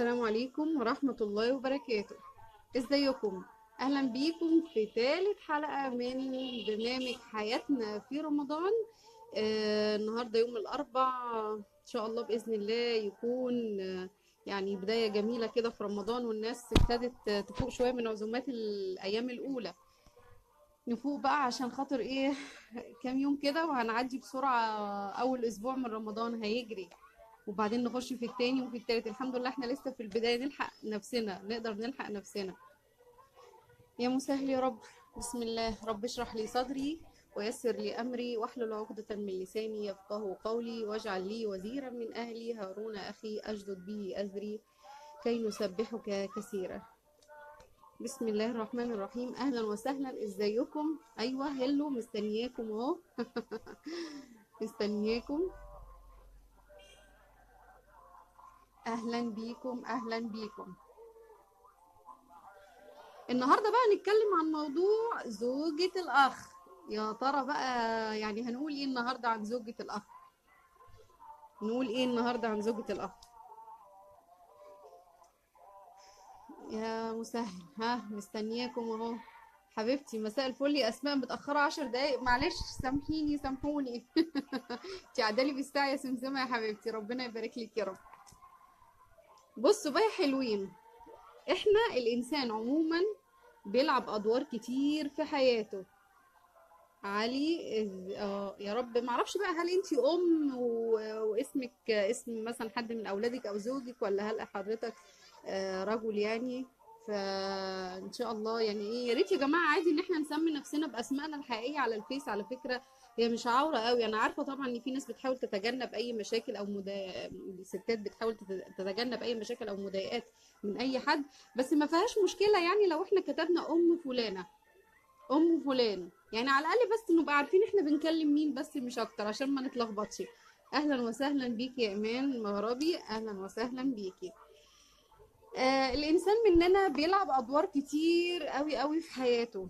السلام عليكم ورحمة الله وبركاته. ازيكم؟ اهلا بيكم في ثالث حلقة من برنامج حياتنا في رمضان. النهاردة يوم الاربع، ان شاء الله بإذن الله يكون يعني بداية جميلة كده في رمضان، والناس ابتدت تفوق شوية من عزومات الايام الاولى. نفوق بقى عشان خاطر ايه؟ كام يوم كده وهنعدي بسرعة. اول اسبوع من رمضان هيجري، وبعدين نخش في التاني وفي التالت. الحمد لله احنا لسه في البداية، نلحق نفسنا، نقدر نلحق نفسنا. يا مسهل يا رب. بسم الله. رب اشرح لي صدري ويسر لي أمري واحلل عقدة من لساني يفقه قولي، واجعل لي وزيرا من أهلي هارون أخي أشدد به أزري كي نسبحك كثيرا. بسم الله الرحمن الرحيم. أهلا وسهلا، ازيكم؟ أيوة هلو، مستنياكم اهو. مستنياكم. أهلا بيكم أهلا بيكم. النهارده بقى نتكلم عن موضوع زوجة الأخ. يا ترى بقى يعني هنقول ايه النهارده عن زوجة الأخ؟ نقول ايه النهارده عن زوجة الأخ؟ يا مسهل، ها مستنياكم اهو. حبيبتي مساء الفل يا أسماء، متأخرة 10 دقايق، معلش سامحيني سامحوني. انتي عدالي بالساعة يا سمسمة يا حبيبتي، ربنا يبارك لك يا رب. بصوا بقى يا حلوين، احنا الإنسان عموما بيلعب أدوار كتير في حياته. علي يا رب، ما اعرفش بقى هل انتي واسمك اسم مثلا حد من اولادك او زوجك، ولا هل حضرتك رجل يعني؟ فان شاء الله يعني ايه، يا ريت يا جماعه عادي ان احنا نسمي نفسنا باسمائنا الحقيقيه على الفيس. على فكره هي مش عوره قوي، انا عارفه طبعا ان في ناس بتحاول تتجنب اي مشاكل او الستات بتحاول تتجنب اي مشاكل او مضايقات من اي حد، بس ما فيهاش مشكله يعني لو احنا كتبنا ام فلانه، ام فلان، يعني على الاقل بس نبقى عارفين احنا بنكلم مين، بس مش اكتر عشان ما نتلخبطش. اهلا وسهلا بيكي يا ايمان مغربي، اهلا وسهلا بيكي. الانسان مننا بيلعب ادوار كتير قوي قوي في حياته.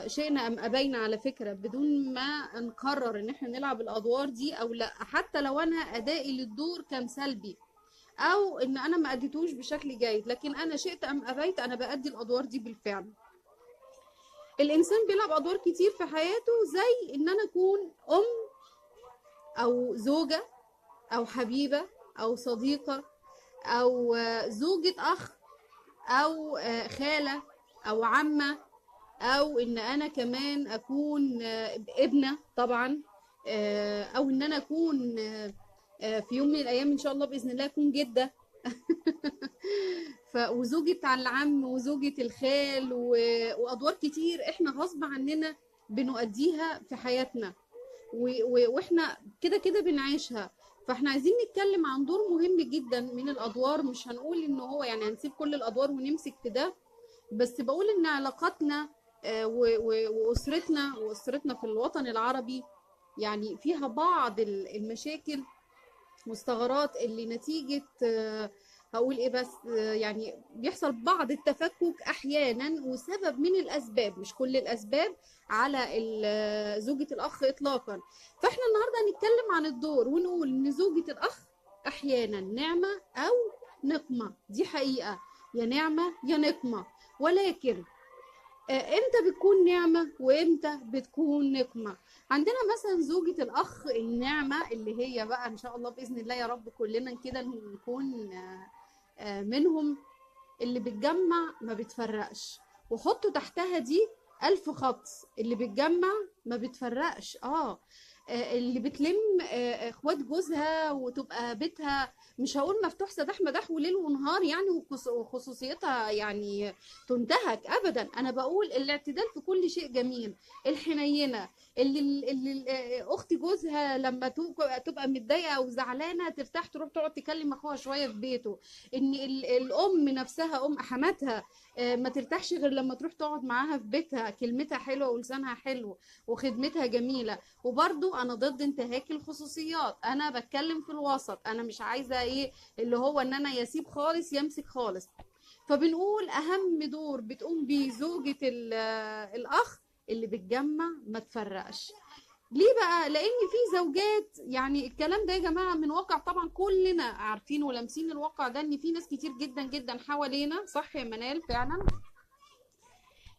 شئنا ام ابينا على فكره، بدون ما نقرر ان احنا نلعب الادوار دي او لا، حتى لو انا ادائي للدور كان سلبي او ان انا ما اديتوش بشكل جيد، لكن انا شئت ام ابيت انا بادي الادوار دي بالفعل. الانسان بيلعب ادوار كتير في حياته، زي ان انا اكون ام او زوجة او حبيبة او صديقة او زوجة اخ او خالة او عمة، او ان انا كمان اكون ابنة طبعا، او ان انا اكون في يوم من الايام ان شاء الله باذن الله اكون جدة. وزوجة العم وزوجة الخال وادوار كتير احنا غصب عننا بنؤديها في حياتنا، واحنا كده كده بنعيشها. فاحنا عايزين نتكلم عن دور مهم جدا من الادوار. مش هنقول ان هو يعني هنسيب كل الادوار ونمسك في ده، بس بقول ان علاقاتنا واسرتنا في الوطن العربي يعني فيها بعض المشاكل والثغرات اللي نتيجة هقول ايه بس يعني بيحصل بعض التفكك احيانا، وسبب من الاسباب مش كل الاسباب على زوجة الاخ اطلاقا. فاحنا النهارده هنتكلم عن الدور ونقول ان زوجة الاخ احيانا نعمة او نقمة، دي حقيقة، يا نعمة يا نقمة. ولكن امتى بتكون نعمة وامتى بتكون نقمة؟ عندنا مثلا زوجة الاخ النعمة اللي هي بقى ان شاء الله باذن الله يا رب كلنا كده نكون منهم، اللي بتجمع ما بتفرقش. وحطوا تحتها دي 1000 خط. اللي بتجمع ما بتفرقش، اللي بتلم اخوات جوزها وتبقى بيتها مش هقول مفتوح سداح مداح وليل ونهار يعني، وخصوصيتها يعني تنتهك ابدا. انا بقول الاعتدال في كل شيء جميل، الحنينه، اللي اخت جوزها لما تبقى متضايقه او زعلانه ترتاح تروح تقعد تكلم اخوها شويه في بيته. ان الام نفسها ام حماتها ما ترتاحش غير لما تروح تقعد معاها في بيتها، كلمتها حلوه ولسانها حلو وخدمتها جميله. وبرضو انا ضد انتهاك الخصوصيات، انا بتكلم في الوسط، انا مش عايزه ايه اللي هو ان انا يسيب خالص يمسك خالص. فبنقول اهم دور بتقوم بيه زوجة الاخ اللي بتجمع ما تفرقش. ليه بقى؟ لان في زوجات، يعني الكلام ده يا جماعه من واقع طبعا كلنا عارفين ولامسين الواقع ده، ان في ناس كتير جدا جدا حوالينا، صح يا منال؟ فعلا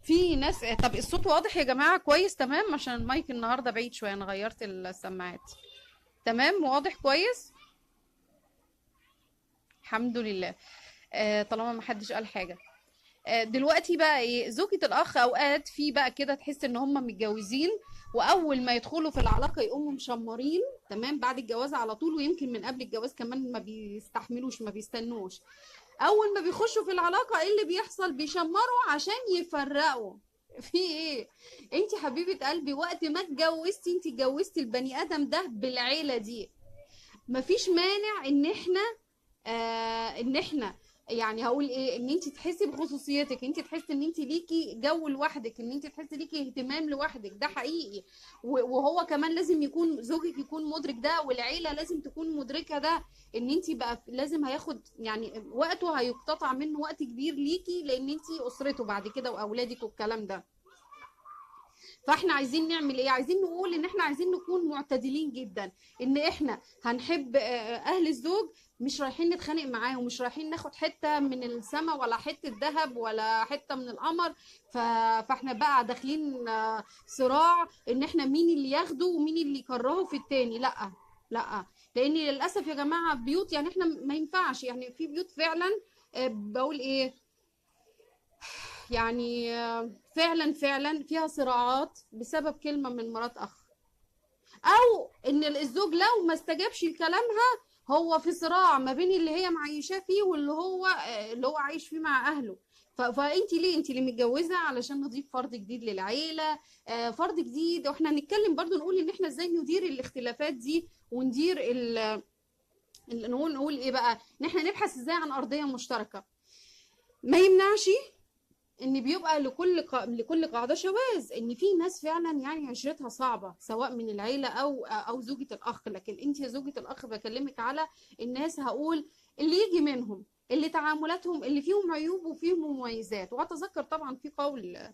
في ناس. طب الصوت واضح يا جماعه كويس؟ تمام، عشان المايك النهارده بعيد شويه، انا غيرت السماعات. تمام واضح كويس، الحمد لله. طالما ما حدش قال حاجه. دلوقتي بقى ايه، زوجة الاخ اوقات في بقى كده تحس ان هم متجوزين، واول ما يدخلوا في العلاقة يقوموا مشمرين، تمام، بعد الجواز على طول، ويمكن من قبل الجواز كمان ما بيستحملوش، ما بيستنوش. اول ما بيخشوا في العلاقة ايه اللي بيحصل؟ بيشمروا عشان يفرقوا. في ايه؟ انت حبيبة قلبي وقت ما اتجوزتي، انت اتجوزتي البني ادم ده بالعيلة دي، مفيش مانع ان احنا ان احنا، يعني هقول ايه، ان انت تحسي بخصوصيتك، انت تحسي ان انت ليكي جو لوحدك، ان انت تحسي ليكي اهتمام لوحدك، ده حقيقي. وهو كمان لازم يكون زوجك يكون مدرك ده، والعيله لازم تكون مدركه ده، ان انت بقى لازم هياخد يعني وقته، هيقتطع منه وقت كبير ليكي، لان انت اسرته بعد كده واولادك والكلام ده. فاحنا عايزين نعمل ايه؟ عايزين نقول ان احنا عايزين نكون معتدلين جدا، ان احنا هنحب اهل الزوج، مش رايحين نتخانق معاهم، مش رايحين ناخد حتة من السماء ولا حتة ذهب ولا حتة من القمر. فاحنا بقى داخلين صراع ان احنا مين اللي ياخده ومين اللي يكرهه في التاني. لا لا، لان للاسف يا جماعة بيوت، يعني احنا ما ينفعش، يعني في بيوت فعلا بقول ايه، يعني فعلا فعلا فيها صراعات بسبب كلمة من مرات أخ، أو إن الزوج لو ما استجابش لكلامها، هو في صراع ما بين اللي هي معيشاه فيه واللي هو اللي هو عايش فيه مع أهله. فانت ليه، انت اللي متجوزه علشان نضيف فرد جديد للعيله، فرد جديد، واحنا هنتكلم برضو نقول ان احنا ازاي ندير الاختلافات دي، وندير نقول ايه بقى، ان احنا نبحث ازاي عن ارضيه مشتركه. ما يمنعش ان بيبقى لكل قاعده شواذ، ان في ناس فعلا يعني عشرتها صعبه، سواء من العيله او زوجة الاخ. لكن انت يا زوجة الاخ بكلمك على الناس، هقول اللي يجي منهم، اللي تعاملاتهم اللي فيهم عيوب وفيهم مميزات. واتذكر طبعا في قول،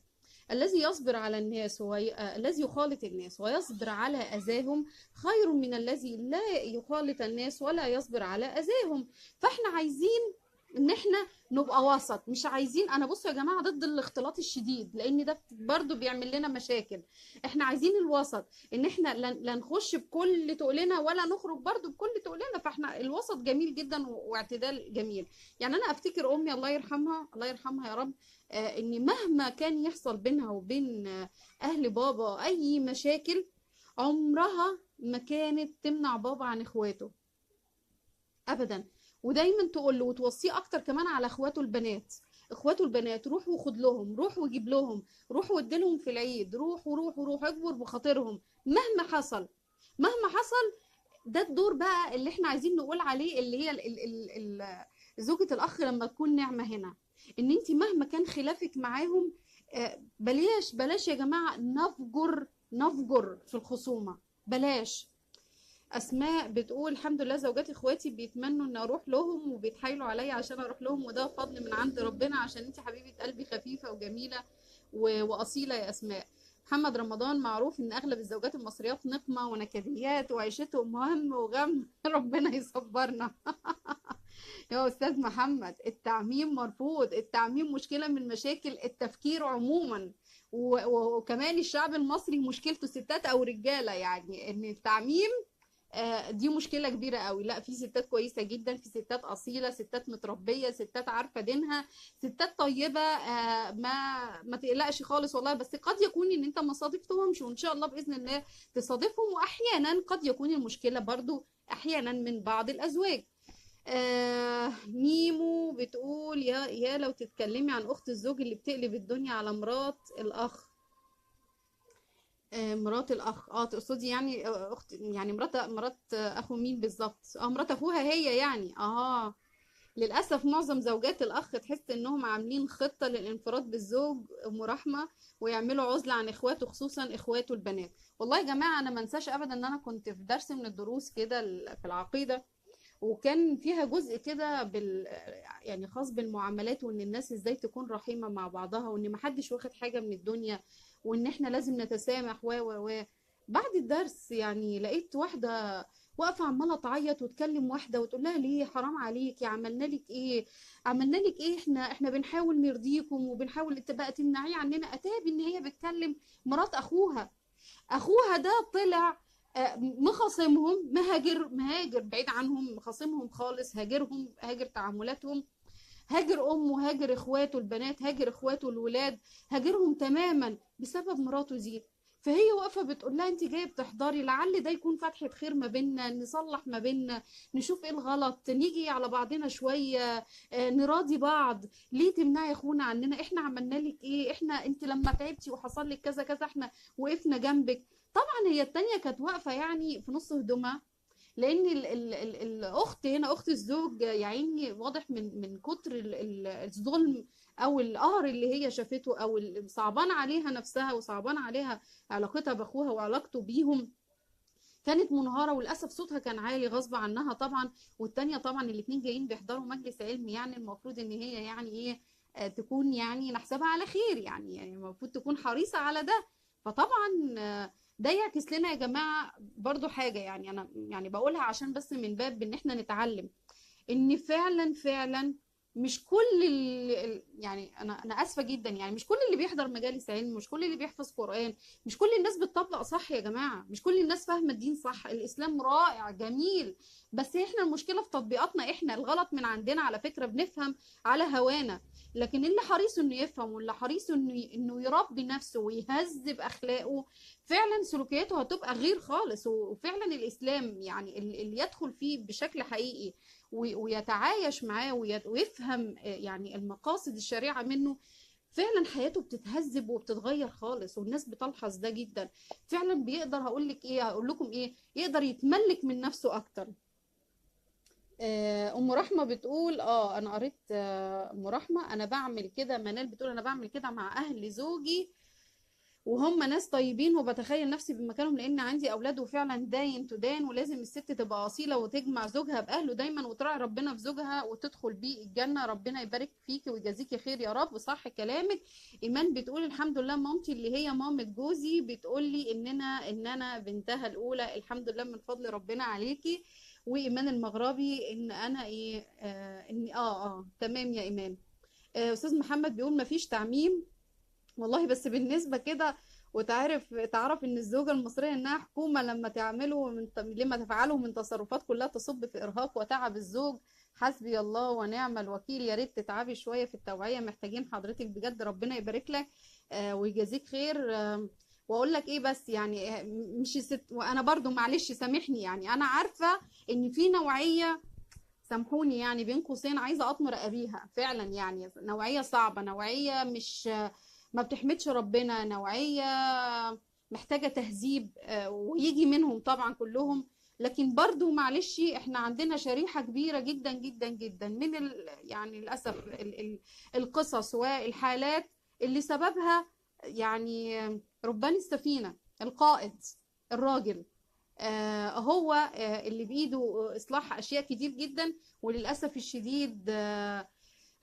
الذي يصبر على الناس الذي يخالط الناس ويصبر على اذاهم خير من الذي لا يخالط الناس ولا يصبر على اذاهم. فاحنا عايزين ان احنا نبقى وسط، مش عايزين، انا بصوا يا جماعه ضد الاختلاط الشديد، لان ده برضو بيعمل لنا مشاكل. احنا عايزين الوسط، ان احنا لا نخش بكل تقلنا ولا نخرج برضو بكل تقلنا. فاحنا الوسط جميل جدا واعتدال جميل. يعني انا افتكر امي الله يرحمها، الله يرحمها يا رب، ان مهما كان يحصل بينها وبين اهل بابا اي مشاكل، عمرها ما كانت تمنع بابا عن اخواته ابدا. ودايما تقول له وتوصيه اكتر كمان على اخواته البنات، اخواته البنات روح وخد لهم، روح وجيب لهم، روح ودي لهم في العيد، روح وروح وروح، اكبر بخاطرهم مهما حصل، مهما حصل. ده الدور بقى اللي احنا عايزين نقول عليه، اللي هي زوجة الاخ لما تكون نعمة هنا، ان انت مهما كان خلافك معاهم، بلاش يا جماعة نفجر في الخصومة، بلاش. اسماء بتقول الحمد لله زوجات اخواتي بيتمنوا ان اروح لهم وبيتحايلوا عليا عشان اروح لهم، وده فضل من عند ربنا، عشان انت حبيبه قلبي خفيفه وجميله واصيله يا اسماء. محمد رمضان معروف ان اغلب الزوجات المصريات نقمه ونكديات وعيشتهم هم وغم ربنا يصبرنا. يا استاذ محمد التعميم مرفوض، التعميم مشكله من مشاكل التفكير عموما، وكمان الشعب المصري مشكلته ستات او رجاله، يعني ان التعميم دي مشكلة كبيرة قوي. لا، في ستات كويسة جدا، في ستات أصيلة، ستات متربية، ستات عارفة دينها، ستات طيبة، ما تقلقش خالص والله. بس قد يكون ان انت ما صادفتهمش، وان شاء الله بإذن الله تصادفهم. واحيانا قد يكون المشكلة برضو احيانا من بعض الأزواج. ميمو بتقول يا لو تتكلمي عن أخت الزوج اللي بتقلب الدنيا على مرات الأخ. مرات الاخ، تقصدي يعني اخت، يعني مرات اخو مين بالظبط؟ مرات اخوها هي يعني. للاسف معظم زوجات الاخ تحس انهم عاملين خطة للانفراد بالزوج مرحمة، ويعملوا عزلة عن اخواته، خصوصا اخواته البنات. والله يا جماعة انا ما انساش ابدا ان انا كنت في درس من الدروس كده في العقيدة، وكان فيها جزء كده يعني خاص بالمعاملات، وان الناس ازاي تكون رحيمة مع بعضها، وان محدش واخد حاجة من الدنيا، وان احنا لازم نتسامح و بعد الدرس يعني لقيت واحدة واقفة عمالة تعيط وتكلم واحدة وتقول لها ليه حرام عليك يا عملنا لك ايه، عملنا لك ايه، احنا بنحاول نرضيكم وبنحاول بقى تمنعيه عننا. اتابي ان هي بتكلم مرات اخوها. اخوها ده طلع مخاصمهم، مهاجر بعيد عنهم، مخاصمهم خالص، هاجرهم، هاجر تعاملاتهم، هاجر امه، هاجر اخواته البنات، هاجر اخواته الولاد، هاجرهم تماما بسبب مراته دي. فهي واقفه بتقول لها انت جايه بتحضري لعل ده يكون فتحه خير ما بيننا، نصلح ما بيننا، نشوف ايه الغلط، نيجي على بعضنا شويه، نراضي بعض. ليه تمنعي اخونا عننا؟ احنا عملنا لك ايه؟ احنا انت لما تعبتي وحصل لك كذا كذا احنا وقفنا جنبك. طبعا هي التانية كانت واقفه يعني في نص هدومها، لان الاخت هنا، اخت الزوج يا عيني، واضح من كتر الظلم او القهر اللي هي شافته، او صعبان عليها نفسها وصعبان عليها علاقتها باخوها وعلاقته بيهم، كانت منهارة، وللأسف صوتها كان عالي غصب عنها طبعا. والتانية طبعا الاتنين جايين بيحضروا مجلس علمي، يعني المفروض ان هي يعني ايه، تكون يعني نحسبها على خير، يعني المفروض تكون حريصة على ده. فطبعا ده يعكس لنا يا جماعة برضو حاجة، يعني أنا يعني بقولها عشان بس من باب إن إحنا نتعلم ان فعلا مش كل يعني انا اسفه جدا، يعني مش كل اللي بيحضر مجالس علم، مش كل اللي بيحفظ قران، مش كل الناس بتطبق صح يا جماعه، مش كل الناس فاهمه الدين صح. الاسلام رائع جميل، بس احنا المشكله في تطبيقاتنا، احنا الغلط من عندنا على فكره، بنفهم على هوانا. لكن اللي حريص انه يفهم، واللي حريص انه يربي نفسه ويهذب اخلاقه، فعلا سلوكياته هتبقى غير خالص. وفعلا الاسلام يعني اللي يدخل فيه بشكل حقيقي ويتعايش معاه ويفهم يعني المقاصد الشريعة منه، فعلا حياته بتتهذب وبتتغير خالص، والناس بتلحظ ده جدا. فعلا بيقدر، هقول لك ايه، هقول لكم ايه، يقدر يتملك من نفسه اكتر. ام رحمه بتقول انا قريت ام رحمه، انا بعمل كده، منال بتقول انا بعمل كده مع اهل زوجي وهم ناس طيبين، وبتخيل نفسي بمكانهم لان عندي اولاد، وفعلا داين تدان، ولازم الست تبقى اصيله وتجمع زوجها باهله دايما وتراعي ربنا في زوجها وتدخل بيه الجنه. ربنا يبارك فيكي ويجازيكي خير يا رب. صح كلامك. ايمان بتقول الحمد لله مامتي اللي هي مامة جوزي بتقول لي ان انا بنتها الاولى، الحمد لله من فضل ربنا عليكي. وايمان المغربي ان انا ايه اني تمام يا ايمان. استاذ محمد بيقول مفيش تعميم والله، بس بالنسبة كده، تعرف ان الزوجة المصرية انها حكومة لما لما تفعله من تصرفات كلها تصب في ارهاق وتعب الزوج. حسبي الله ونعم الوكيل. يا ريت تتعبي شوية في التوعية، محتاجين حضرتك بجد، ربنا يبارك لك ويجازيك خير. واقول لك ايه بس يعني مش وانا برضو معلش سامحني، يعني انا عارفة ان في نوعية، سامحوني يعني بين قوسين عايزه اطمر ابيها فعلا، يعني نوعيه صعبه، نوعيه مش ما بتحمدش ربنا، نوعيه محتاجه تهذيب ويجي منهم طبعا كلهم. لكن برضو معلش احنا عندنا شريحه كبيره جدا جدا جدا من يعني للاسف القصص والحالات اللي سببها يعني ربان السفينه، القائد، الراجل، هو اللي بإيده إصلاح أشياء كتير جدا. وللأسف الشديد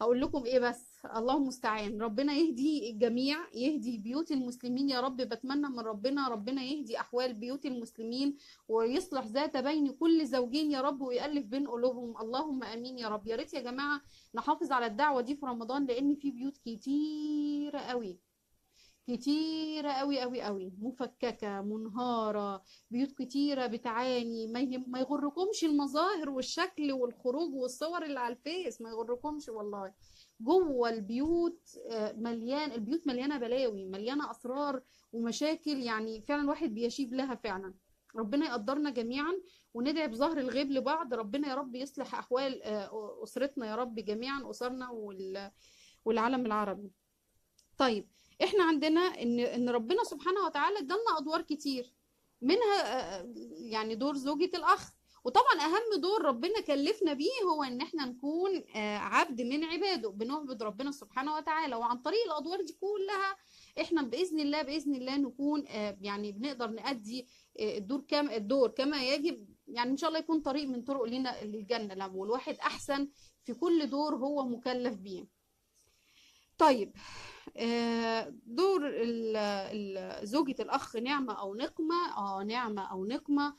هقول لكم إيه بس، الله المستعان، ربنا يهدي الجميع، يهدي بيوت المسلمين يا رب. بتمنى من ربنا يهدي أحوال بيوت المسلمين ويصلح ذات بين كل زوجين يا رب، ويألف بين قلوبهم، اللهم آمين يا رب. يا ريت يا جماعة نحافظ على الدعوة دي في رمضان، لأن في بيوت كتيرة قوي، كتيرة قوي قوي قوي مفككة منهارة، بيوت كتيرة بتعاني. ما يغركمش المظاهر والشكل والخروج والصور اللي على الفيس، ما يغركمش والله. جوه البيوت البيوت مليانة بلاوي، مليانة أسرار ومشاكل، يعني فعلا واحد بيشيب لها فعلا. ربنا يقدرنا جميعا وندعي بظهر الغيب لبعض، ربنا يا رب يصلح أحوال أسرتنا يا رب جميعا، أسرنا والعالم العربي. طيب، احنا عندنا ان ربنا سبحانه وتعالى ادالنا ادوار كتير، منها يعني دور زوجة الاخ. وطبعا اهم دور ربنا كلفنا بيه هو ان احنا نكون عبد من عباده، بنعبد ربنا سبحانه وتعالى. وعن طريق الادوار دي كلها احنا باذن الله نكون يعني بنقدر نأدي الدور كما يجب، يعني ان شاء الله يكون طريق من طرق لنا للجنة، لو الواحد احسن في كل دور هو مكلف بيه. طيب، دور زوجة الأخ نعمة أو نقمة. نعمة أو نقمة.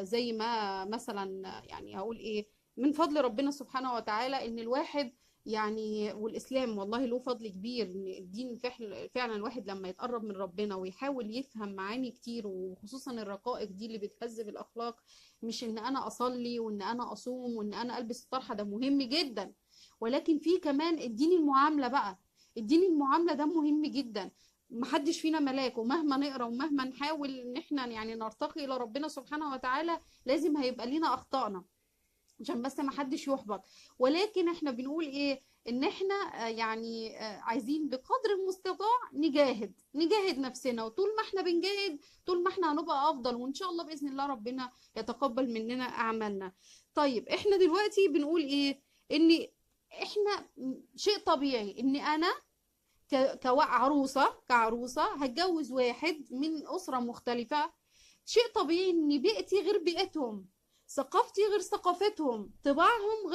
زي ما مثلا يعني هقول إيه، من فضل ربنا سبحانه وتعالى إن الواحد يعني، والإسلام والله له فضل كبير، إن الدين فعلا الواحد لما يتقرب من ربنا ويحاول يفهم معاني كتير، وخصوصا الرقائق دي اللي بتهذب الأخلاق. مش إن أنا أصلي وإن أنا أصوم وإن أنا ألبس الطرحة، ده مهم جدا، ولكن في كمان الدين المعاملة بقى. الدين المعاملة ده مهم جدا. محدش فينا ملاك، ومهما نقرا ومهما نحاول ان احنا يعني نرتقي الى ربنا سبحانه وتعالى، لازم هيبقى لينا اخطائنا، عشان بس ما حدش يحبط. ولكن احنا بنقول ايه، ان احنا يعني عايزين بقدر المستطاع نجاهد نفسنا، وطول ما احنا بنجاهد طول ما احنا هنبقى افضل، وان شاء الله باذن الله ربنا يتقبل مننا اعمالنا. طيب احنا دلوقتي بنقول ايه، ان احنا شيء طبيعي ان انا كعروسة هتجوز واحد من أسرة مختلفة. شيء طبيعي إن بيئتي غير بيئتهم، ثقافتي غير ثقافتهم، طباعهم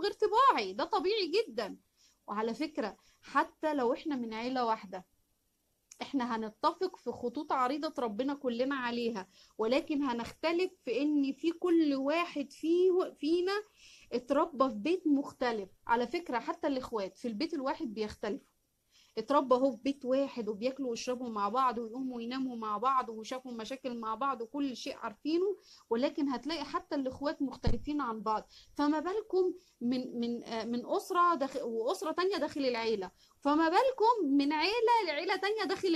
غير طباعي، ده طبيعي جدا. وعلى فكرة، حتى لو احنا من عيلة واحدة، احنا هنتفق في خطوط عريضة ربنا كلنا عليها، ولكن هنختلف في ان في كل واحد فينا اتربى في بيت مختلف. على فكرة حتى الاخوات في البيت الواحد بيختلفوا، اتربى هو في بيت واحد وبياكلوا ويشربوا مع بعض ويقوموا ويناموا مع بعض وشافوا مشاكل مع بعض وكل شيء عارفينه، ولكن هتلاقي حتى الاخوات مختلفين عن بعض. فما بالكم من اسره واسره تانية داخل العيله، فما بالكم من عيله لعيله تانية داخل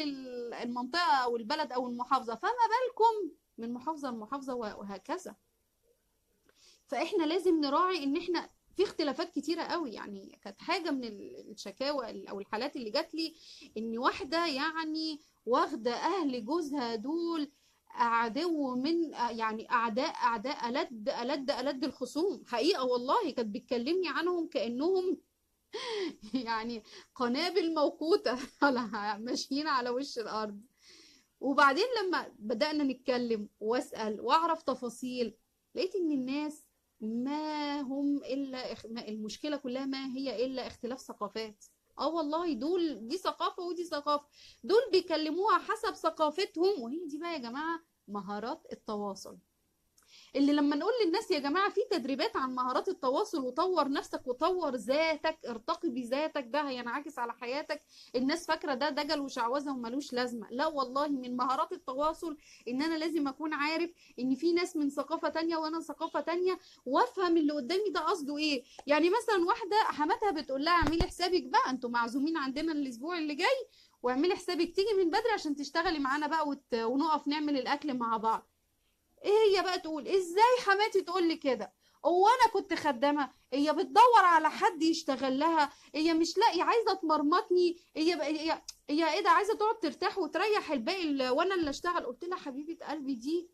المنطقه او البلد او المحافظه، فما بالكم من محافظه لمحافظه وهكذا. فاحنا لازم نراعي ان احنا في اختلافات كتيرة قوي. يعني كانت حاجة من الشكاوى او الحالات اللي جات لي، ان واحدة يعني واخدة اهل جوزها دول عدو من يعني اعداء ألد الخصوم حقيقة. والله كانت بتكلمني عنهم كأنهم يعني قنابل موقوتة ماشيين على وش الارض. وبعدين لما بدأنا نتكلم واسأل واعرف تفاصيل، لقيت ان الناس ما هم الا المشكلة كلها ما هي الا اختلاف ثقافات. اه والله، دي ثقافة ودي ثقافة، دول بيكلموها حسب ثقافتهم، وهي دي بقى يا جماعة مهارات التواصل. اللي لما نقول للناس يا جماعة في تدريبات عن مهارات التواصل، وطور نفسك وطور ذاتك، ارتقي بذاتك، ده هينعكس على حياتك. الناس فاكرة ده دجل وشعوذة وملوش لازمة. لا والله، من مهارات التواصل ان انا لازم اكون عارف ان في ناس من ثقافة تانية وانا ثقافة تانية، وافهم اللي قدامي ده قصده ايه. يعني مثلا واحدة حماتها بتقول لها اعملي حسابك بقى، انتوا معزومين عندنا الاسبوع اللي جاي، واعملي حسابك تيجي من بدري عشان تشتغلي معانا بقى ونقف نعمل الاكل مع بعض. ايه هي بقى تقول ازاي حماتي تقول لي كده؟ هو انا كنت خدامه؟ هي بتدور على حد يشتغل لها؟ هي مش لاقي عايزه تمرمطني؟ هي ايه ده، عايزه تقعد ترتاح وتريح الباقي وانا اللي اشتغل؟ قلت لها حبيبه قلبي،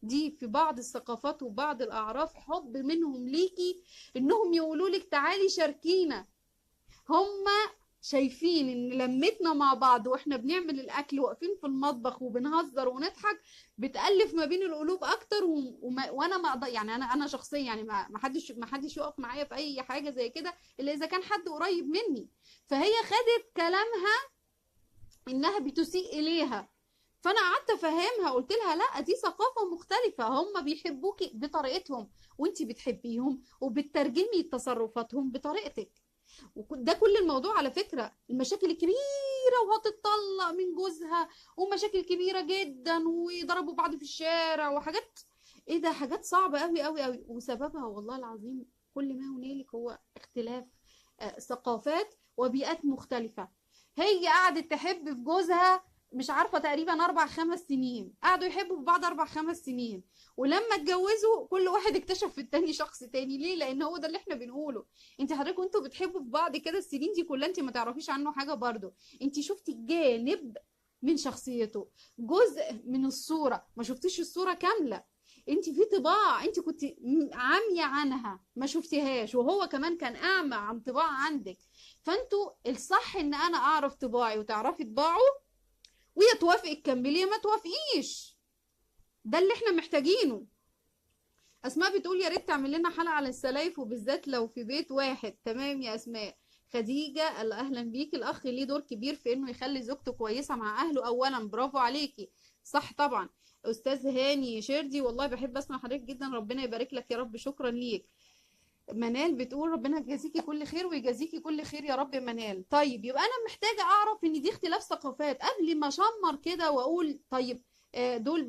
دي في بعض الثقافات وبعض الاعراف حب منهم ليكي انهم يقولوا لك تعالي شاركينا. هم شايفين ان لمتنا مع بعض واحنا بنعمل الاكل واقفين في المطبخ وبنهزر ونضحك بتألف ما بين القلوب اكتر. وانا ما أقدر يعني، انا شخصيا يعني ما حدش يقف معايا في اي حاجه زي كده الا اذا كان حد قريب مني. فهي خدت كلامها انها بتسيء اليها. فانا قعدت افهمها، قلت لها لا، دي ثقافه مختلفه، هم بيحبوكي بطريقتهم وانت بتحبيهم وبتترجمي تصرفاتهم بطريقتك. وده كل الموضوع على فكرة. المشاكل الكبيرة وهتتطلق من جوزها، ومشاكل كبيرة جدا ويضربوا بعض في الشارع وحاجات، ايه ده، حاجات صعبة قوي قوي قوي، وسببها والله العظيم كل ما هنالك هو اختلاف ثقافات وبيئات مختلفة. هي قعدت تحب في جوزها مش عارفة تقريبا 4 5 سنين، قعدوا يحبوا في بعض 4 5 سنين، ولما اتجوزوا كل واحد اكتشف في التاني شخص تاني. ليه؟ لان هو ده اللي احنا بنقوله. انت حضرتك وانتوا بتحبوا في بعض كده السنين دي كلها انت ما تعرفيش عنه حاجة برضو، انت شفتي جانب من شخصيته، جزء من الصورة، ما شفتيش الصورة كاملة. انت في طباع انت كنت عامية عنها ما شفتيهاش، وهو كمان كان اعمى عن طباع عندك. فانتوا الصح ان انا اعرف طباعي وتعرفي طباعه، ويا توافقي تكملي يا ما توافقيش. ده اللي احنا محتاجينه. اسماء بتقول يا ريت تعمل لنا حلقة على السلايف، وبالذات لو في بيت واحد. تمام يا اسماء، خديجة اهلا بيكي. الاخ ليه دور كبير في انه يخلي زوجته كويسة مع اهله اولا، برافو عليكي، صح طبعا. استاذ هاني شردي، والله بحب اسمع حضرتك جدا، ربنا يبارك لك يا رب، شكرا ليك. منال بتقول ربنا يجازيكي كل خير ويجازيكي كل خير يا رب منال. طيب يبقى انا محتاجه اعرف ان دي اختلاف ثقافات قبل ما اشمر كده واقول طيب دول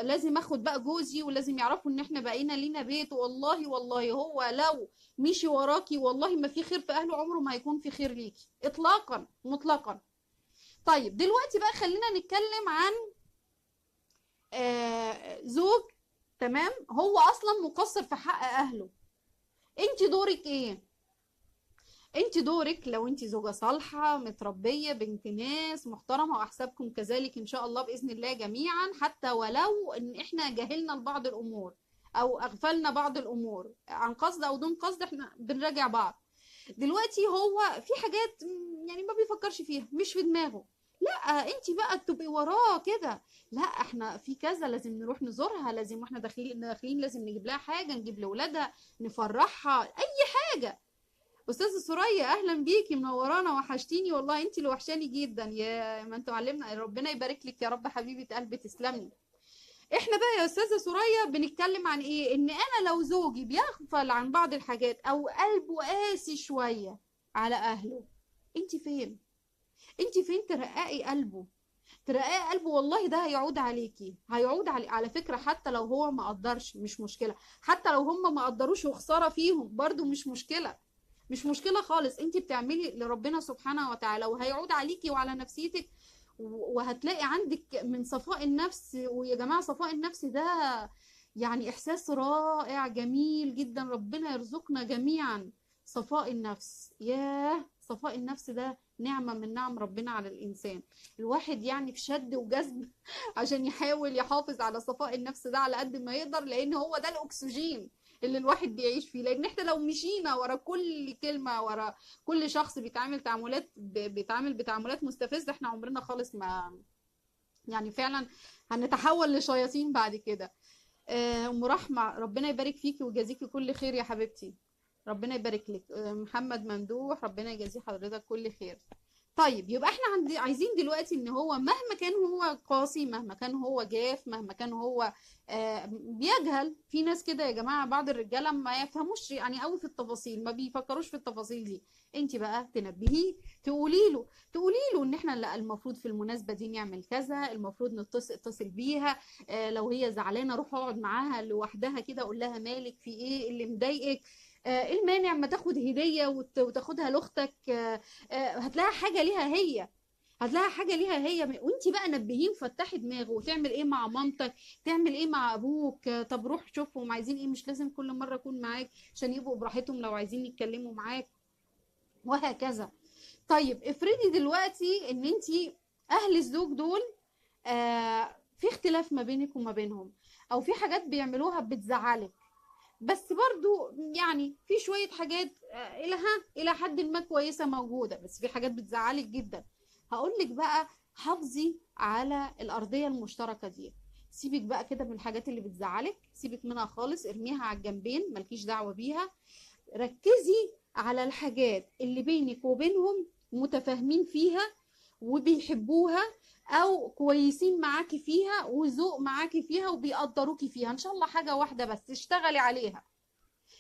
لازم اخد بقى جوزي ولازم يعرفوا ان احنا بقينا لينا بيت. والله والله هو لو مشي وراكي والله ما في خير في اهله، عمره ما هيكون في خير ليكي اطلاقا مطلقا. طيب دلوقتي بقى خلينا نتكلم عن زوج، تمام، هو اصلا مقصر في حق اهله. انت دورك ايه؟ انت دورك لو انت زوجة صالحة متربية بنت ناس محترمة، واحسابكم كذلك ان شاء الله باذن الله جميعا، حتى ولو ان احنا جهلنا لبعض الامور او اغفلنا بعض الامور عن قصد او دون قصد، احنا بنراجع بعض. دلوقتي هو في حاجات يعني ما بيفكرش فيها، مش في دماغه، لا انت بقى تبقي وراه كده، لا احنا في كذا لازم نروح نزورها، لازم واحنا داخلين لازم نجيب لها حاجة، نجيب لاولادها، نفرحها، اي حاجة. استاذه سوريا اهلا بيكي، منورانا، وحشتيني والله، انت اللي وحشاني جدا، يا ما انتوا علمنا، ربنا يبارك لك يا رب حبيبه قلبي، تسلمي. احنا بقى يا استاذه سوريا بنتكلم عن ايه؟ ان انا لو زوجي بيغفل عن بعض الحاجات او قلبه قاسي شويه على اهله، انت فين؟ انت فين ترققي قلبه؟ ترققي قلبه، والله ده هيعود عليكي، هيعود على فكره، حتى لو هو ما قدرش مش مشكله، حتى لو هم ما قدروش وخساره فيهم برضو مش مشكله، مش مشكلة خالص، انت بتعملي لربنا سبحانه وتعالى وهيعود عليكي وعلى نفسيتك، وهتلاقي عندك من صفاء النفس. ويا جماعة صفاء النفس ده يعني احساس رائع جميل جدا، ربنا يرزقنا جميعا صفاء النفس. ياه، صفاء النفس ده نعمة من نعم ربنا على الإنسان. الواحد يعني في شد وجذب عشان يحاول يحافظ على صفاء النفس ده على قد ما يقدر، لأن هو ده الأكسجين اللي الواحد بيعيش فيه. لان احنا لو مشينا ورا كل كلمه، ورا كل شخص بيتعامل بتعاملات مستفزه، احنا عمرنا خالص ما يعني فعلا هنتحول لشياطين بعد كده. ام رحمه ربنا يبارك فيكي ويجازيكي كل خير يا حبيبتي، ربنا يبارك لك. محمد ممدوح ربنا يجازي حضرتك كل خير. طيب يبقى احنا عايزين دلوقتي ان هو مهما كان هو قاسي، مهما كان هو جاف، مهما كان هو بيجهل. في ناس كده يا جماعة، بعض الرجالة ما يفهموش يعني قوي في التفاصيل، ما بيفكروش في التفاصيل دي. انت بقى تنبهيه، تقولي له ان احنا لا، المفروض في المناسبة دي نعمل كذا، المفروض اتصل بيها، لو هي زعلانة روح اقعد معاها لوحدها كده، قول لها مالك، في ايه اللي مضايقك، ايه المانع ما تاخد هدية وتاخدها لاختك، هتلاقي حاجه ليها هي، هتلاقي حاجه ليها هي. وانت بقى نبهيه، فتحي دماغه، وتعمل ايه مع مامتك، تعمل ايه مع ابوك، طب روح شوفهم عايزين ايه، مش لازم كل مره اكون معاك، عشان يبقوا براحتهم لو عايزين يتكلموا معاك، وهكذا. طيب افرضي دلوقتي ان انت اهل الزوج دول في اختلاف ما بينك وما بينهم، او في حاجات بيعملوها بتزعلك، بس برضو يعني في شوية حاجات إلى حد ما كويسة موجودة، بس في حاجات بتزعلك جدا. هقولك بقى حافظي على الأرضية المشتركة دي، سيبك بقى كده من الحاجات اللي بتزعلك، سيبك منها خالص، ارميها على الجنبين، مالكيش دعوة بيها. ركزي على الحاجات اللي بينك وبينهم متفاهمين فيها وبيحبوها، او كويسين معاكي فيها وذوق معاكي فيها وبيقدروكي فيها، ان شاء الله حاجة واحدة بس اشتغلي عليها.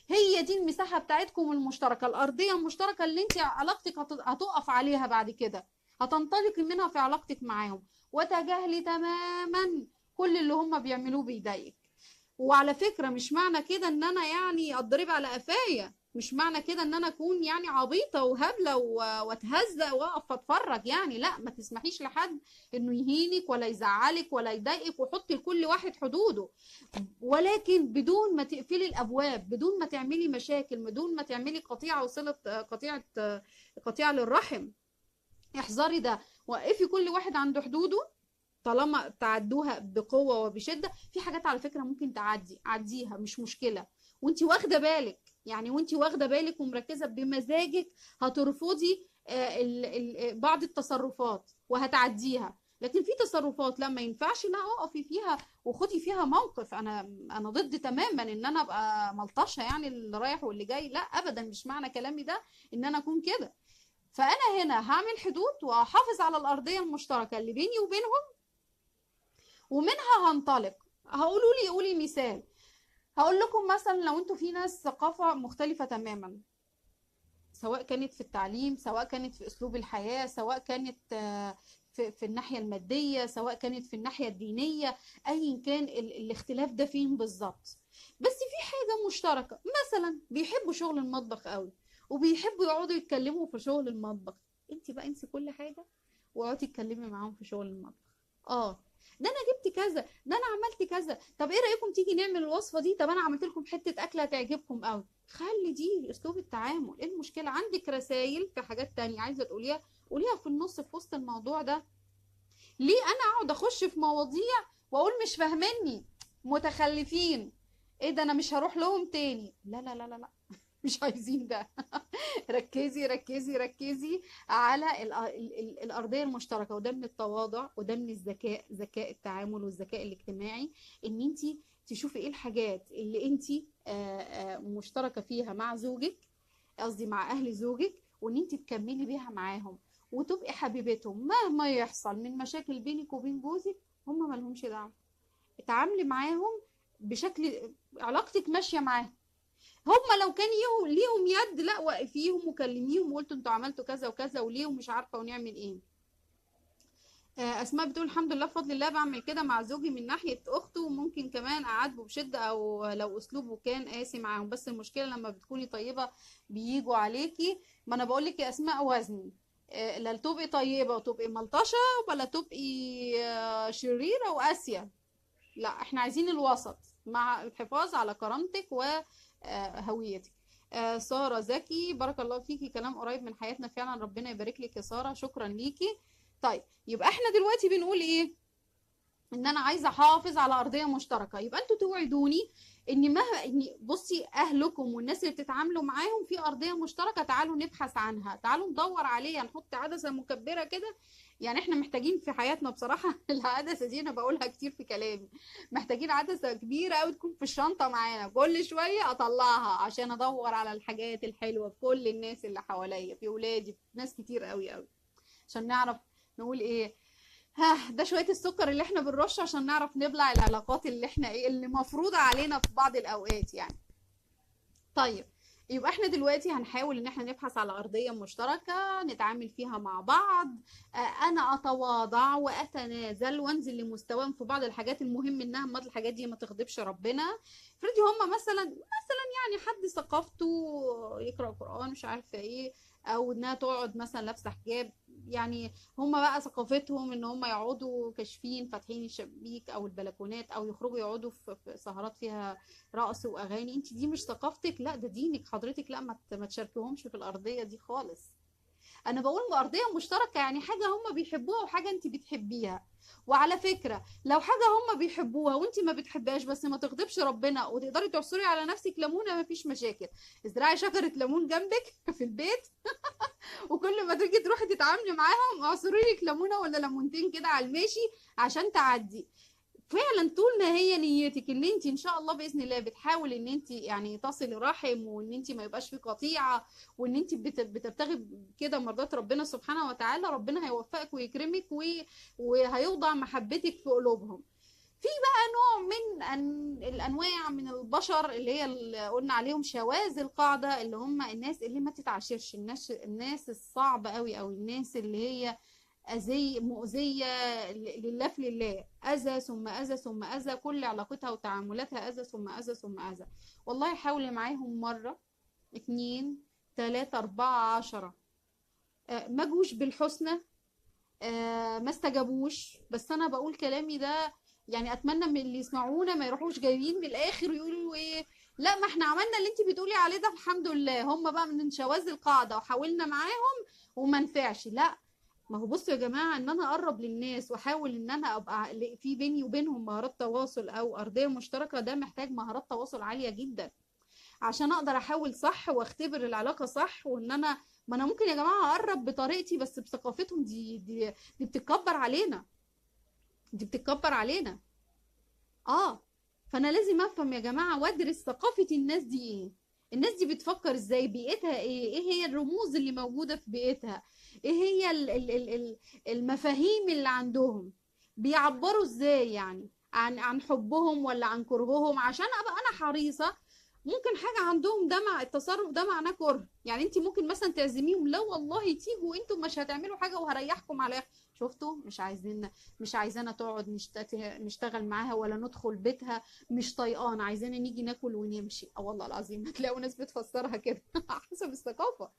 هي دي المساحة بتاعتكم المشتركة، الأرضية المشتركة اللي انت علاقتك هتقف عليها بعد كده، هتنطلقي منها في علاقتك معاهم، وتجاهلي تماما كل اللي هم بيعملوه بيضايقك. وعلى فكرة مش معنى كده ان انا يعني اضرب على قفايا، مش معنى كده ان انا اكون يعني عبيطة وهبلة واتهزق واقف اتفرج، يعني لا، ما تسمحيش لحد انه يهينك ولا يزعلك ولا يضايقك، وحطي لكل واحد حدوده، ولكن بدون ما تقفلي الابواب، بدون ما تعملي مشاكل، بدون ما تعملي قطيعة وصلة قطيعة للرحم. احذري ده، وقفي كل واحد عنده حدوده، طالما تعدوها بقوة وبشدة. في حاجات على فكرة ممكن عديها مش مشكلة، وانت واخدة بالك، يعني وانت واخدة بالك ومركزة بمزاجك، هترفضي بعض التصرفات وهتعديها. لكن في تصرفات لما ينفعش، لا اقفي فيها وخدي فيها موقف. انا ضد تماما ان انا ابقى ملطشه يعني اللي رايح واللي جاي، لا ابدا، مش معنى كلامي ده ان انا اكون كده. فانا هنا هعمل حدود وهحافظ على الارضيه المشتركه اللي بيني وبينهم، ومنها هنطلق. هقولوا لي قولي مثال. هقول لكم مثلا لو انتوا في ناس ثقافه مختلفه تماما، سواء كانت في التعليم، سواء كانت في اسلوب الحياه، سواء كانت في الناحيه الماديه، سواء كانت في الناحيه الدينيه، ايا كان الاختلاف ده فين بالظبط. بس في حاجه مشتركه، مثلا بيحبوا شغل المطبخ قوي وبيحبوا يقعدوا يتكلموا في شغل المطبخ. انت بقى انسي كل حاجه واقعدي اتكلمي معاهم في شغل المطبخ. اه، ده انا جبت كذا، ده انا عملت كذا، طب ايه رايكم تيجي نعمل الوصفه دي، طب انا عملت لكم حته اكله هتعجبكم قوي. خلي دي اسلوب التعامل. ايه المشكله؟ عندك رسائل في حاجات تانية عايزه تقوليها، قوليها في النص في وسط الموضوع ده. ليه انا اقعد اخش في مواضيع واقول مش فاهميني، متخلفين، ايه ده انا مش هروح لهم تاني؟ لا لا لا لا لا، مش عايزين ده. ركزي ركزي ركزي على الأرضية المشتركة، وده من التواضع، وده من الذكاء، ذكاء التعامل والذكاء الاجتماعي. ان انت تشوفي ايه الحاجات اللي انت مشتركة فيها مع زوجك، قصدي مع اهل زوجك، وان انت تكملي بيها معاهم وتبقي حبيبتهم. مهما يحصل من مشاكل بينك وبين جوزك، هم مالهمش دعوة. اتعاملي معاهم بشكل علاقتك ماشية معاهم. هم لو كان ليهم يد، لا وقفيهم وكلميهم وقلتوا انتوا عملتوا كذا وكذا وليه ومش عارفه ونعمل ايه. اسماء بتقول الحمد لله بفضل الله بعمل كده مع زوجي من ناحيه اخته، وممكن كمان اعاتبه بشده او لو اسلوبه كان قاسي معاهم، بس المشكله لما بتكوني طيبه بيجوا عليكي. ما انا بقول لك يا اسماء وزني، لا تبقي طيبه وتبقي ملطشه، ولا تبقي شريره وقاسيه. لا، احنا عايزين الوسط مع الحفاظ على كرامتك وهويتك. سارة زكي بارك الله فيكي، كلام قريب من حياتنا فعلا، ربنا يبارك لك يا سارة، شكرا ليكي. طيب، يبقى احنا دلوقتي بنقول ايه؟ ان انا عايزه احافظ على ارضيه مشتركه. يبقى انتوا توعدوني ان مهما ان بصي اهلكم والناس اللي بتتعاملوا معاهم في ارضيه مشتركه، تعالوا نبحث عنها، تعالوا ندور عليها، نحط عدسه مكبره كده. يعني احنا محتاجين في حياتنا بصراحه العدسه دي انا بقولها كتير في كلامي، محتاجين عدسه كبيره قوي تكون في الشنطه معانا، كل شويه اطلعها عشان ادور على الحاجات الحلوه في كل الناس اللي حواليا، في ولادي، في ناس كتير قوي قوي، عشان نعرف نقول ايه. ها، ده شوية السكر اللي احنا بنرش عشان نعرف نبلع العلاقات اللي احنا ايه اللي مفروضة علينا في بعض الأوقات يعني. طيب، يبقى احنا دلوقتي هنحاول ان احنا نبحث على أرضية مشتركة نتعامل فيها مع بعض. انا اتواضع واتنازل وانزل لمستواهم في بعض الحاجات، المهم انها ما الحاجات دي ما تغضبش ربنا. افرضي هما مثلا يعني حد ثقافته يقرأ قرآن مش عارفة ايه، او انها تقعد مثلا لابسة حجاب، يعني هما بقى ثقافتهم ان هما يقعدوا كاشفين فاتحين الشبابيك او البلكونات، او يخرجوا يقعدوا في سهرات فيها رقص واغاني. انت دي مش ثقافتك، لا ده دينك حضرتك، لا ما تشاركوهمش في الارضيه دي خالص. انا بقول ارضيه مشتركه يعني حاجه هم بيحبوها وحاجه انت بتحبيها. وعلى فكره لو حاجه هم بيحبوها وانت ما بتحبهاش بس ما تغضبش ربنا وتقدري تعصري على نفسك ليمونه، ما فيش مشاكل. ازرعي شجره ليمون جنبك في البيت، وكل ما تيجي تروحي تتعاملي معاهم اعصري لك ليمونه ولا ليمونتين كده على الماشي عشان تعدي. فعلا طول ما هي نيتك ان انت ان شاء الله باذن الله بتحاول ان انت يعني تصلي رحم، وان انت ما يبقاش في قطيعه، وان انت بتبتغي كده مرضات ربنا سبحانه وتعالى، ربنا هيوفقك ويكرمك وهيوضع محبتك في قلوبهم. في بقى نوع من الانواع من البشر اللي هي اللي قلنا عليهم شواذ القاعده، اللي هم الناس اللي ما تتعاشرش، الناس الصعبه قوي، او الناس اللي هي مؤذية لله في لله، أذى ثم أذى ثم أذى، كل علاقتها وتعاملاتها أذى ثم أذى ثم أذى. والله حاولي معاهم مرة اتنين تلاتة أربعة 10، ما جوش بالحسنى، ما استجابوش، بس أنا بقول كلامي ده يعني أتمنى من اللي يسمعونا ما يروحوش جايين من الآخر ويقولوا إيه، لا ما احنا عملنا اللي انت بتقولي عليه ده الحمد لله، هم بقى من شواذ القاعدة وحاولنا معاهم وما نفعش. لا، ما هو بصوا يا جماعة، ان انا اقرب للناس واحاول ان انا ابقى في بيني وبينهم مهارات تواصل او ارضية مشتركة، ده محتاج مهارات تواصل عالية جدا عشان اقدر احاول صح واختبر العلاقة صح. وان انا ما انا ممكن يا جماعة اقرب بطريقتي بس بثقافتهم دي بتتكبر علينا، دي بتتكبر علينا. اه، فانا لازم افهم يا جماعة وادرس ثقافة الناس دي ايه. الناس دي بتفكر ازاي، بيئتها ايه هي الرموز اللي موجودة في بيئتها، ايه هي المفاهيم اللي عندهم، بيعبروا ازاي يعني عن حبهم ولا عن كرههم، عشان ابقى انا حريصة. ممكن حاجة عندهم ده مع التصرف ده معناه كره، يعني انت ممكن مثلا تعزميهم، لا والله تيجوا انتوا مش هتعملوا حاجة وهريحكم على شفتوا مش عايزانا تقعد نشتغل معاها ولا ندخل بيتها، مش طيقان، عايزانا نيجي ناكل ونمشي. اه والله العظيم هتلاقوا ناس بتفسرها كده على حسب الثقافة.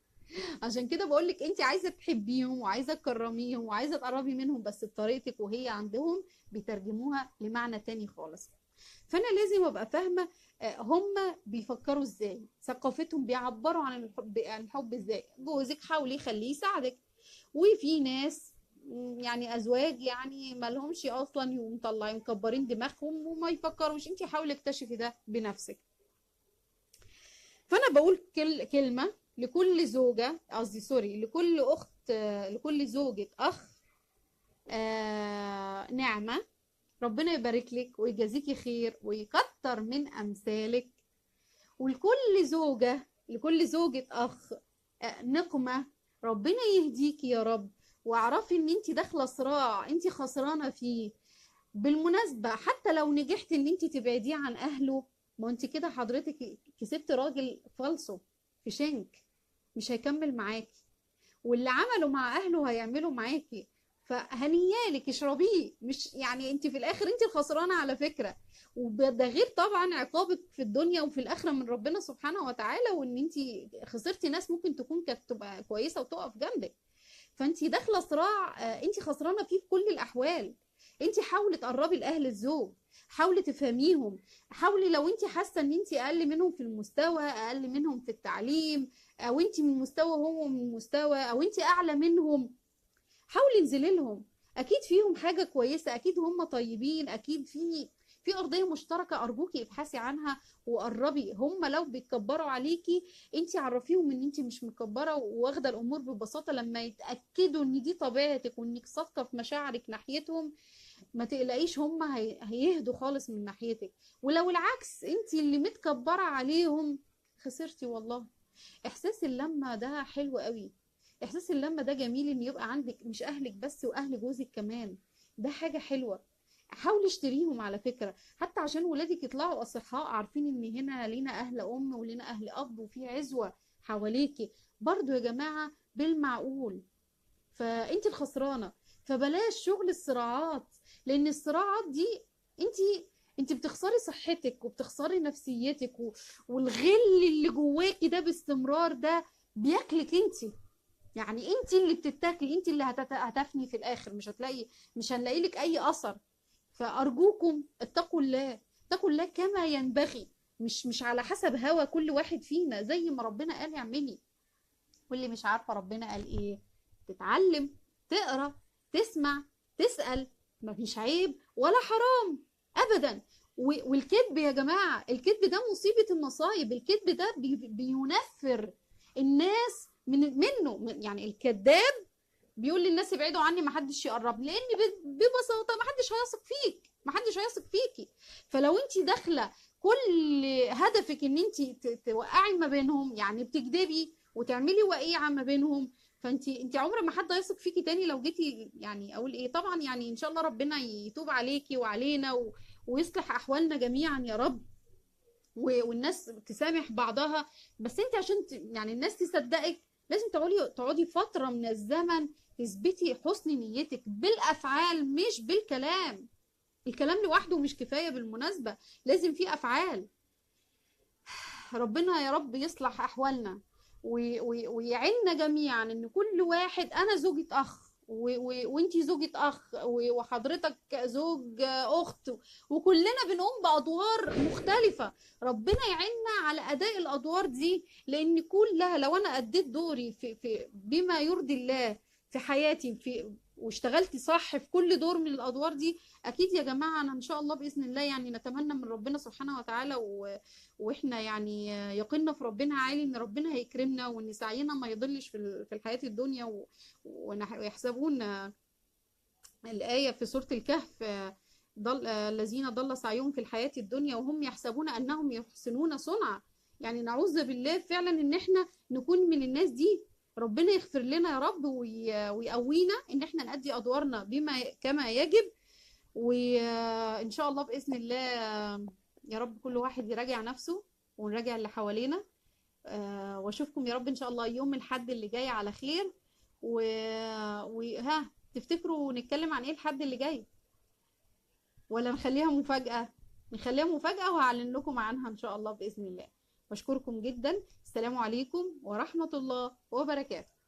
عشان كده بقول لك انت عايزة تحبيهم وعايزة تكرميهم وعايزة تقربي منهم، بس بطريقتك، وهي عندهم بيترجموها لمعنى تاني خالص. فانا لازم ابقى فاهمه هم بيفكروا ازاي، ثقافتهم بيعبروا عن الحب ازاي. جوزك حاولي يخليه يساعدك، وفي ناس يعني ازواج يعني ما لهمش اصلا، يقوم مطلعين مكبرين دماغهم وما يفكروش. انت حاولي اكتشفي ده بنفسك. فانا بقول كلمه لكل زوجه، قصدي سوري، لكل اخت، لكل زوجة اخ، نعمه. ربنا يبارك لك ويجازيكي خير ويكتر من امثالك. ولكل زوجة، لكل زوجة اخ نقمة. ربنا يهديكي يا رب، واعرفي ان انت داخله صراع انت خسرانه فيه. بالمناسبه حتى لو نجحت ان انت تبعديه عن اهله، ما انت كده حضرتك كسبت راجل فالصو في شنك، مش هيكمل معاكي، واللي عمله مع اهله هيعمله معاكي. فهنيالك اشربيه، مش يعني انت في الاخر انت الخسرانه على فكره. وده غير طبعا عقابك في الدنيا وفي الاخره من ربنا سبحانه وتعالى، وان انت خسرتي ناس ممكن تكون كانت تبقى كويسه وتقف جنبك. فانت داخله صراع انت خسرانه فيه في كل الاحوال. انت حاولي تقربي لاهل الزوج، حاولي تفهميهم، حاولي لو انت حاسه ان انت اقل منهم في المستوى، اقل منهم في التعليم، او انت من مستوى هو من مستوى، او انت اعلى منهم، حاولي انزلي لهم. اكيد فيهم حاجه كويسه، اكيد هم طيبين، اكيد في ارضيه مشتركه. ارجوكي ابحثي عنها وقربي. هم لو بيتكبروا عليكي، انت عرفيهم ان انت مش مكبره واخده الامور ببساطه. لما يتاكدوا ان دي طبيعتك وانك صادقه في مشاعرك ناحيتهم، ما تقلقيش، هم هيهدوا خالص من ناحيتك. ولو العكس انت اللي متكبره عليهم، خسرتي والله. احساس اللمه ده حلو قوي، احساس اللمه ده جميل، ان يبقى عندك مش اهلك بس واهل جوزك كمان، ده حاجه حلوه. حاولي اشتريهم على فكره، حتى عشان ولادك يطلعوا اصحاء عارفين ان هنا لينا اهل ام ولينا اهل اب وفي عزوه حواليكي. برضو يا جماعه بالمعقول، فانت الخسرانه. فبلاش شغل الصراعات، لان الصراعات دي انت انت بتخسري صحتك وبتخسري نفسيتك والغل اللي جواكي ده باستمرار ده بياكلك انت. يعني انت اللي بتتاكلي، انت اللي هتفني في الاخر، مش هنلاقي لك اي اثر. فارجوكم اتقوا الله، اتقوا الله كما ينبغي، مش على حسب هوى كل واحد فينا، زي ما ربنا قال اعملي. واللي مش عارفه ربنا قال ايه، تتعلم، تقرا، تسمع، تسال، مفيش عيب ولا حرام ابدا. والكذب يا جماعه، الكذب ده مصيبه المصايب. الكذب ده بينفر الناس يعني الكذاب بيقول للناس ابعدوا عني، ما حدش يقرب، لان ببساطه ما حدش هيثق فيك، ما حدش هيثق فيكي. فلو انت داخله كل هدفك ان انت توقعي ما بينهم، يعني بتكذبي وتعملي وقيعه ما بينهم، فانت عمر ما حد هيثق فيكي تاني. لو جيتي يعني اقول ايه، طبعا يعني ان شاء الله ربنا يتوب عليكي وعلينا ويصلح احوالنا جميعا يا رب، والناس تسامح بعضها. بس انت عشان يعني الناس تصدقك، لازم تقعدي فترة من الزمن تثبتي حسن نيتك بالافعال مش بالكلام. الكلام لوحده مش كفاية بالمناسبة، لازم في افعال. ربنا يا رب يصلح احوالنا ويعيننا جميعا ان كل واحد، انا زوجة اخ وانتي زوجة اخ وحضرتك زوج اخت، وكلنا بنقوم بادوار مختلفة. ربنا يعيننا على اداء الادوار دي، لان كلها لو انا اديت دوري في بما يرضي الله في حياتي، واشتغلتي صح في كل دور من الادوار دي، اكيد يا جماعة انا ان شاء الله باذن الله يعني نتمنى من ربنا سبحانه وتعالى واحنا يعني يقيننا في ربنا عالي، ان ربنا هيكرمنا وان سعينا ما يضلش في الحياة الدنيا ويحسبون الآية في سورة الكهف، الذين ضل سعيهم في الحياة الدنيا وهم يحسبون أنهم يحسنون صنعا. يعني نعوذ بالله فعلا ان احنا نكون من الناس دي. ربنا يغفر لنا يا رب ويقوينا ان احنا نأدي ادوارنا كما يجب. وان شاء الله باذن الله يا رب كل واحد يراجع نفسه ونراجع اللي حوالينا. واشوفكم يا رب ان شاء الله يوم الحد اللي جاي على خير. وها تفتكروا نتكلم عن ايه الحد اللي جاي، ولا نخليها مفاجأة؟ نخليها مفاجأة وهعلن لكم عنها ان شاء الله بإذن الله. بشكركم جدا. السلام عليكم ورحمة الله وبركاته.